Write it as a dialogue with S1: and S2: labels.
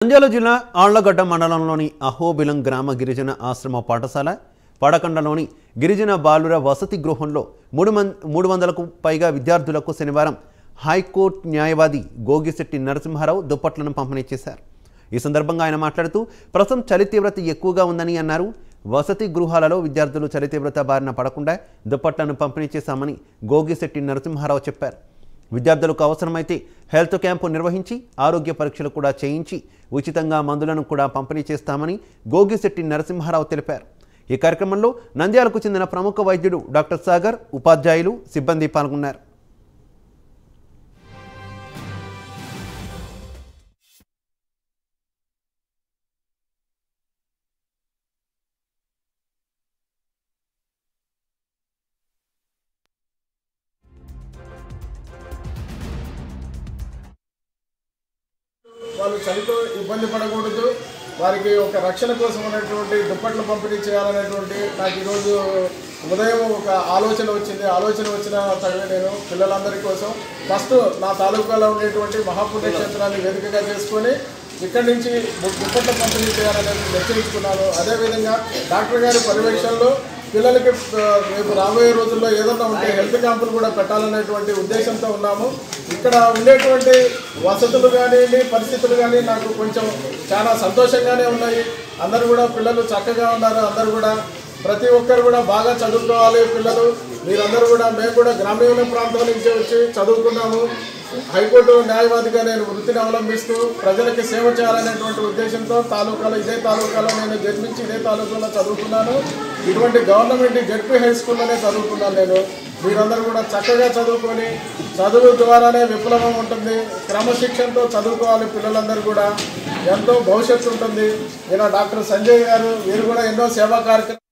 S1: నంద్యాల జిల్లా ఆళ్లగడ్డ మండలంలోని అహోబిలం గ్రామ గిరిజన ఆశ్రమ పాఠశాల పడకండలోని గిరిజన బాలుర వసతి గృహంలో 300కు పైగా విద్యార్థులకు శనివారం హైకోర్టు న్యాయవాది గోగిశెట్టి నరసింహారావు దుప్పట్లను పంపిణీ చేశారు. ఈ సందర్భంగా ఆయన మాట్లాడుతూ ప్రస్తుతం చలి తీవ్రత ఎక్కువగా ఉందని అన్నారు. వసతి గృహాలలో విద్యార్థులు చలి తీవ్రత బారిన పడకుండా దుప్పట్లను పంపిణీ చేశామని గోగిశెట్టి నరసింహారావు చెప్పారు. విద్యార్థులకు అవసరమైతే హెల్త్ క్యాంపు నిర్వహించి ఆరోగ్య పరీక్షలు కూడా చేయించి ఉచితంగా మందులను కూడా పంపిణీ చేస్తామని గోగిశెట్టి నరసింహారావు తెలిపారు. ఈ కార్యక్రమంలో నంద్యాలకు చెందిన ప్రముఖ వైద్యుడు డాక్టర్ సాగర్, ఉపాధ్యాయులు, సిబ్బంది పాల్గొన్నారు.
S2: వాళ్ళు చలితో ఇబ్బంది పడకూడదు, వారికి ఒక రక్షణ కోసం ఉన్నటువంటి దుప్పట్లు పంపిణీ చేయాలనేటువంటి నాకు ఈరోజు ఉదయం ఒక ఆలోచన వచ్చిన తగిన నేను పిల్లలందరి కోసం ఫస్ట్ నా తాలూకాలో ఉండేటువంటి మహాపుణ్యక్షేత్రాన్ని వేదికగా చేసుకొని ఇక్కడి నుంచి దుప్పట్లు పంపిణీ చేయాలనేది నిశ్చయించుకున్నాను. అదేవిధంగా డాక్టర్ గారి పర్యవేక్షణలో పిల్లలకి రేపు రాబోయే రోజుల్లో ఏదన్నా ఉంటే హెల్త్ క్యాంపులు కూడా పెట్టాలనేటువంటి ఉద్దేశంతో ఉన్నాము. ఇక్కడ ఉండేటువంటి వసతులు కానీ పరిస్థితులు కానీ నాకు కొంచెం చాలా సంతోషంగానే ఉన్నాయి. అందరూ కూడా పిల్లలు చక్కగా ఉన్నారు. అందరూ కూడా ప్రతి ఒక్కరు కూడా బాగా చదువుకోవాలి. పిల్లలు మీరందరూ కూడా మేము కూడా గ్రామీణ ప్రాంతం నుంచి వచ్చి చదువుకున్నాము. హైకోర్టు న్యాయవాదిగా నేను వృత్తిని అవలంబిస్తూ ప్రజలకి సేవ చేయాలనేటువంటి ఉద్దేశంతో ఇదే తాలూకాలో నేను జన్మించి ఇదే తాలూకాలో చదువుకున్నాను. ఇటువంటి గవర్నమెంట్ జెడ్పీ హై స్కూల్లోనే చదువుకున్నాను నేను. మీరందరూ కూడా చక్కగా చదువుకొని చదువు ద్వారానే విప్లవం ఉంటుంది. క్రమశిక్షణతో చదువుకోవాలి. పిల్లలందరూ కూడా ఎంతో భవిష్యత్తు ఉంటుంది. ఇలా డాక్టర్ సంజయ్ గారు వీరు కూడా ఎన్నో సేవా కార్యక్రమాలు